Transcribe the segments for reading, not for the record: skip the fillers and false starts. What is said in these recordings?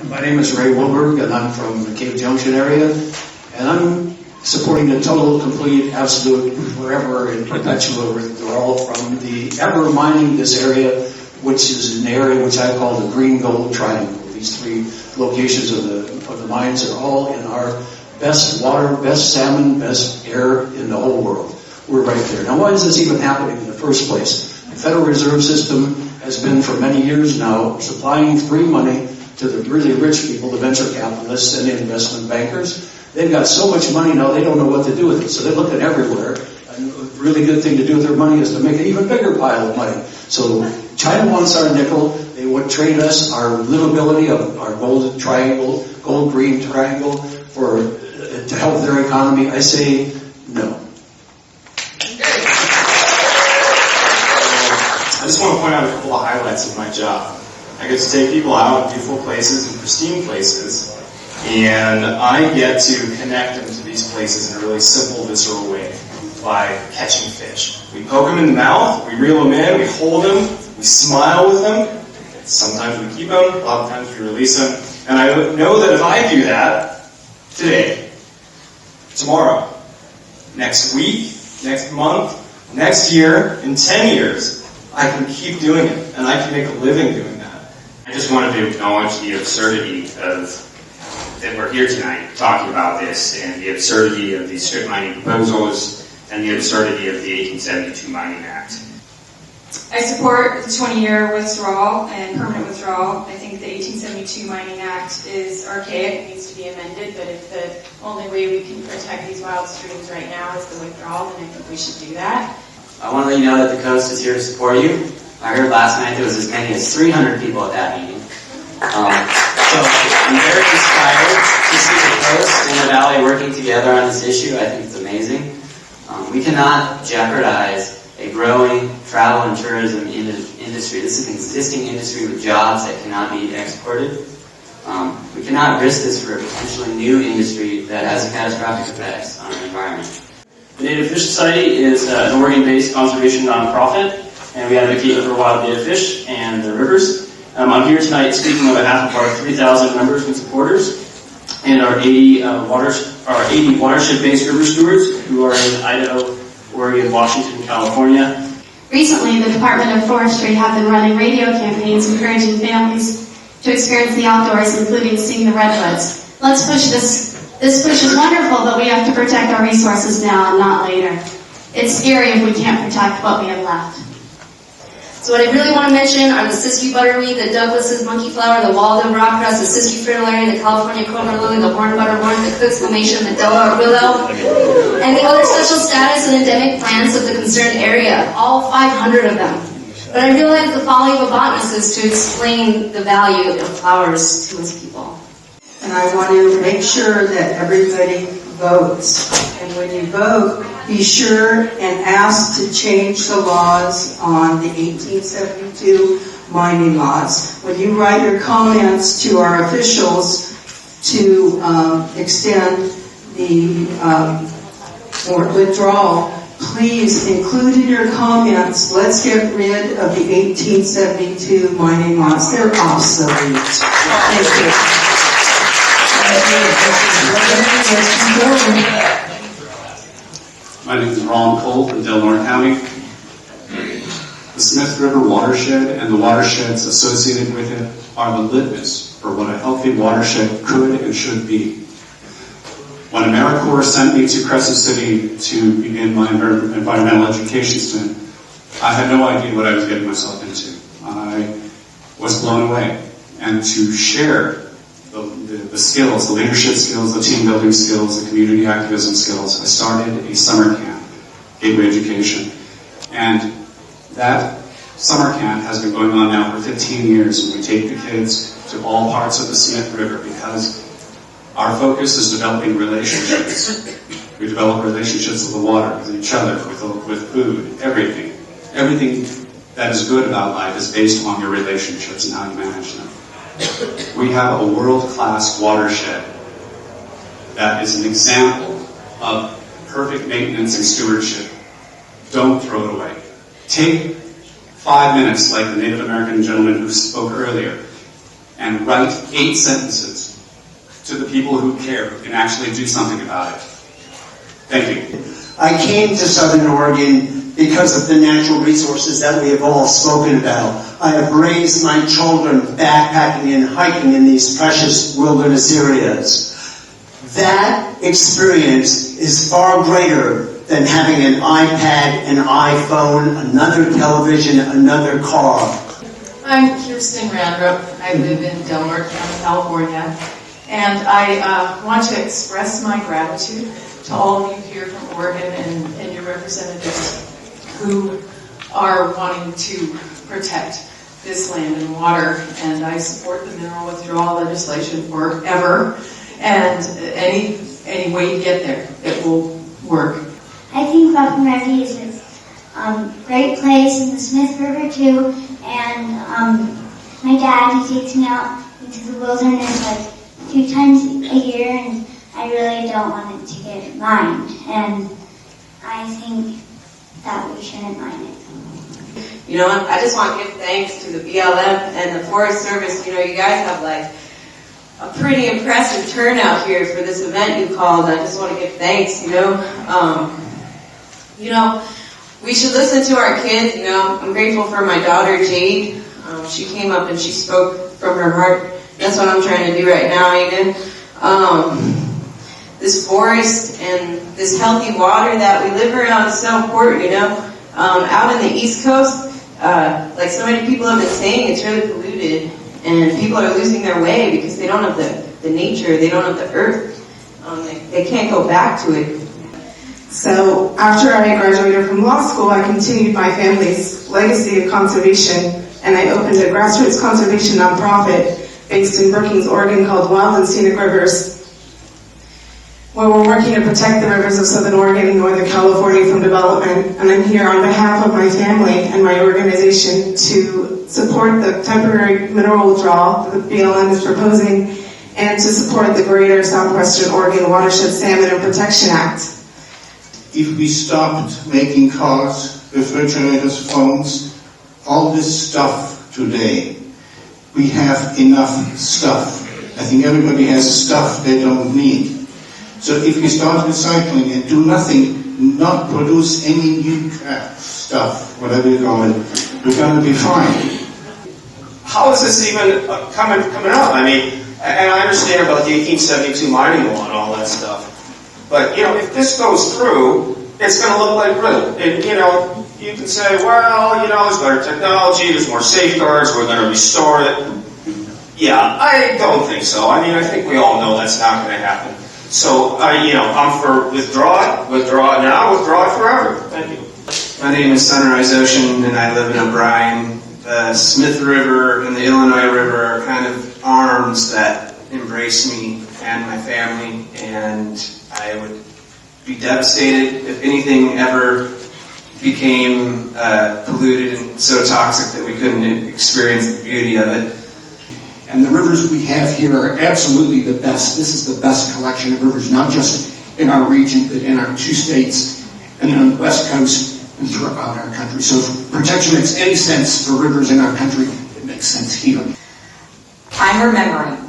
My name is Ray Wilberg, and I'm from the Cave Junction area, and I'm supporting the total, complete, absolute, forever, and perpetual withdrawal from the ever mining this area, which is an area which I call the green gold triangle. These three locations of the mines are all in our best water, best salmon, best air in the whole world. We're right there. Now, why is this even happening in the first place? The Federal Reserve System has been for many years now supplying free money to the really rich people, the venture capitalists and the investment bankers. They've got so much money now they don't know what to do with it, so they're looking everywhere. And a really good thing to do with their money is to make an even bigger pile of money. So China wants our nickel. They would trade us our livability of our gold triangle, gold-green triangle, to help their economy. I say no. I just want to point out a couple of highlights of my job. I get to take people out in beautiful places and pristine places, and I get to connect them to these places in a really simple, visceral way by catching fish. We poke them in the mouth, we reel them in, we hold them, we smile with them. Sometimes we keep them, a lot of times we release them. And I know that if I do that today, tomorrow, next week, next month, next year, in 10 years, I can keep doing it, and I can make a living doing that. I just wanted to acknowledge the absurdity of that we're here tonight talking about this, and the absurdity of these strip mining proposals, and the absurdity of the 1872 Mining Act. I support the 20-year withdrawal and permanent withdrawal. I think the 1872 Mining Act is archaic and needs to be amended, but if the only way we can protect these wild streams right now is the withdrawal, then I think we should do that. I want to let you know that the coast is here to support you. I heard last night there was as many as 300 people at that meeting. So I'm very inspired to see the coast and the valley working together on this issue. I think it's amazing. We cannot jeopardize a growing travel and tourism industry. This is an existing industry with jobs that cannot be exported. We cannot risk this for a potentially new industry that has catastrophic effects on our environment. The Native Fish Society is an Oregon-based conservation nonprofit, and we advocate for wild native fish and the rivers. I'm here tonight speaking on behalf of our 3,000 members and supporters and our 80 watershed-based river stewards who are in Idaho, Oregon, Washington, and California. Recently, the Department of Forestry have been running radio campaigns encouraging families to experience the outdoors, including seeing the redwoods. Let's push this. This push is wonderful, but we have to protect our resources now and not later. It's scary if we can't protect what we have left. So what I really want to mention are the Siskiyou butterweed, the Douglas's monkey flower, the Waldo rockcress, the Siskiyou fritillary, the California coconut lily, the horned butterwort, the Cook's gomatium, the Delaware willow, and the other special status and endemic plants of the concerned area, all 500 of them. But I realize the folly of a botanist is to explain the value of flowers to its people. And I want to make sure that everybody votes. And when you vote, be sure and ask to change the laws on the 1872 mining laws. When you write your comments to our officials to extend the withdrawal, please include in your comments, let's get rid of the 1872 mining laws. They're obsolete. Thank you. My name is Ron Cole from Delaware County. The Smith River watershed and the watersheds associated with it are the litmus for what a healthy watershed could and should be. When AmeriCorps sent me to Crescent City to begin my environmental education stint, I had no idea what I was getting myself into. I was blown away. And to share the skills, the leadership skills, the team building skills, the community activism skills, I started a summer camp, Gateway Education. And that summer camp has been going on now for 15 years, and we take the kids to all parts of the Smith River because our focus is developing relationships. We develop relationships with the water, with each other, with food, everything. Everything that is good about life is based on your relationships and how you manage them. We have a world-class watershed that is an example of perfect maintenance and stewardship. Don't throw it away. Take 5 minutes, like the Native American gentleman who spoke earlier, and write 8 sentences to the people who care, who can actually do something about it. Thank you. I came to Southern Oregon because of the natural resources that we have all spoken about. I have raised my children backpacking and hiking in these precious wilderness areas. That experience is far greater than having an iPad, an iPhone, another television, another car. I'm Kirsten Randrup. I live in Del Norte County, California, and I want to express my gratitude to all of you here from Oregon and your representatives who are wanting to protect this land and water, and I support the mineral withdrawal legislation forever, and any way you get there, it will work. I think Buffalo Rockies is a great place in the Smith River too, and my dad, he takes me out into the wilderness like 2 times a year, and I really don't want it to get mined, and I think that we shouldn't mine it. You know, I just want to give thanks to the BLM and the Forest Service. You know, you guys have like a pretty impressive turnout here for this event you called. I just want to give thanks, you know. We should listen to our kids, you know. I'm grateful for my daughter, Jade. She came up and she spoke from her heart. That's what I'm trying to do right now, Aiden. This forest and this healthy water that we live around is so important, you know. Out in the East Coast, like so many people have been saying, it's really polluted, and people are losing their way because they don't have the nature, they don't have the earth. They can't go back to it. So after I graduated from law school, I continued my family's legacy of conservation, and I opened a grassroots conservation nonprofit based in Brookings, Oregon called Wild and Scenic Rivers, where we're working to protect the rivers of Southern Oregon and Northern California from development. And I'm here on behalf of my family and my organization to support the temporary mineral withdrawal that the BLM is proposing, and to support the Greater Southwestern Oregon Watershed Salmon and Protection Act. If we stopped making cars, refrigerators, phones, all this stuff today, we have enough stuff. I think everybody has stuff they don't need. So if we start recycling and do nothing, not produce any new crap stuff, whatever you call it, we're going to be fine. How is this even coming up? I mean, and I understand about the 1872 mining law and all that stuff. But, you know, if this goes through, it's going to look like riddle. And, you know, you can say, well, you know, there's better technology, there's more safeguards, we're going to restore it. Yeah, I don't think so. I mean, I think we all know that's not going to happen. So, I'm for withdraw it now, withdraw it forever. Thank you. My name is Sunrise Ocean, and I live in O'Brien. The Smith River and the Illinois River are kind of arms that embrace me and my family, and I would be devastated if anything ever became polluted and so toxic that we couldn't experience the beauty of it. And the rivers we have here are absolutely the best. This is the best collection of rivers, not just in our region, but in our 2 states and on the West Coast and throughout our country. So if protection makes any sense for rivers in our country, it makes sense here. I'm remembering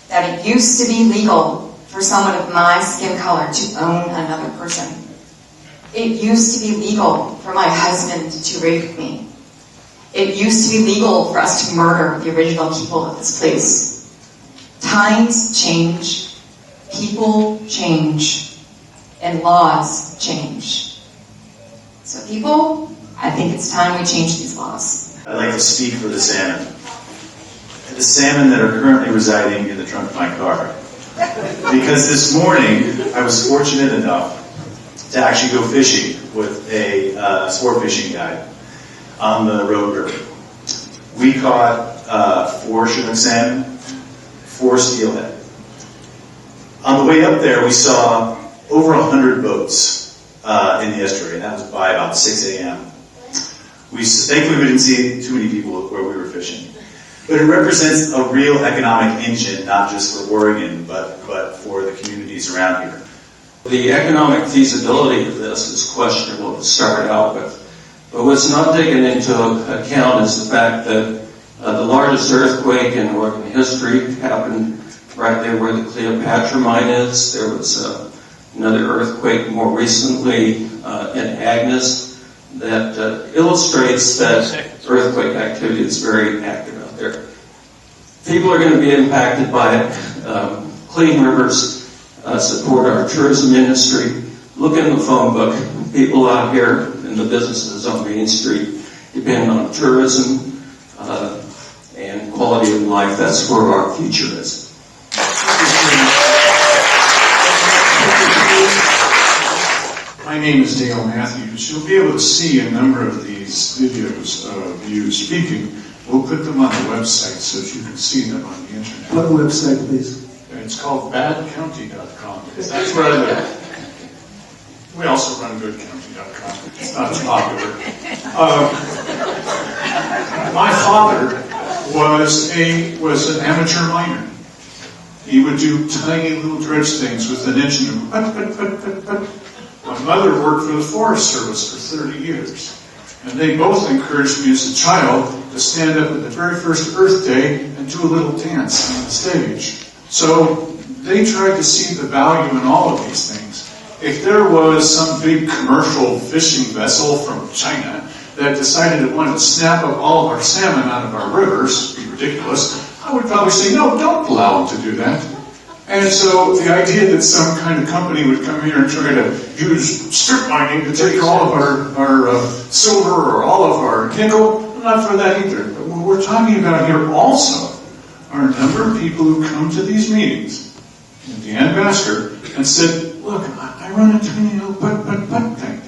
that it used to be legal for someone of my skin color to own another person. It used to be legal for my husband to rape me. It used to be legal for us to murder the original people of this place. Times change, people change, and laws change. So people, I think it's time we change these laws. I'd like to speak for the salmon. The salmon that are currently residing in the trunk of my car. Because this morning, I was fortunate enough to actually go fishing with a sport fishing guide on the Road River. We caught 4 Chinook salmon, 4 steelhead. On the way up there, we saw over 100 boats in the estuary, and that was by about 6 a.m. Thankfully, we didn't see too many people where we were fishing. But it represents a real economic engine, not just for Oregon, but for the communities around here. The economic feasibility of this is questionable to start out with. But what's not taken into account is the fact that The largest earthquake in Oregon history happened right there where the Cleopatra mine is. There was another earthquake more recently in Agnes that illustrates that earthquake activity is very active out there. People are going to be impacted by it. Clean Rivers support our tourism industry. Look in the phone book. People out here in the businesses on Main Street depend on tourism and quality of life. That's where our future is. My name is Dale Matthews. You'll be able to see a number of these videos of you speaking. We'll put them on the website so that you can see them on the internet. What website, please? It's called badcounty.com. That's where I live. We also run goodcounty.com. It's not as popular. My father was an amateur miner. He would do tiny little dredge things with an engine. My mother worked for the Forest Service for 30 years. And they both encouraged me as a child to stand up at the very first Earth Day and do a little dance on the stage. So they tried to see the value in all of these things. If there was some big commercial fishing vessel from China that decided it wanted to snap up all of our salmon out of our rivers, it'd be ridiculous, I would probably say, no, don't allow them to do that. And so the idea that some kind of company would come here and try to use strip mining to take all of our silver or all of our nickel, I'm not for that either. But what we're talking about here also are a number of people who come to these meetings at the ambassador and said, look, I run a tiny little putt thing.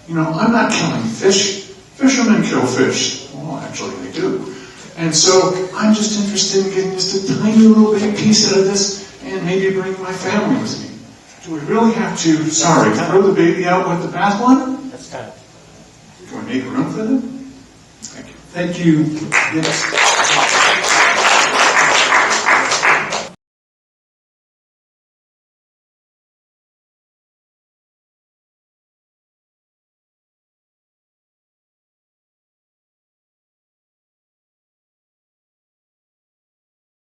You know, I'm not killing fish. Fishermen kill fish. Well, actually they do. And so I'm just interested in getting just a tiny little bit piece out of this and maybe bring my family with me. Do we really have to, throw the baby out with the bathwater? That's time. Do we make room for them? Thank you. Thank you. Yes.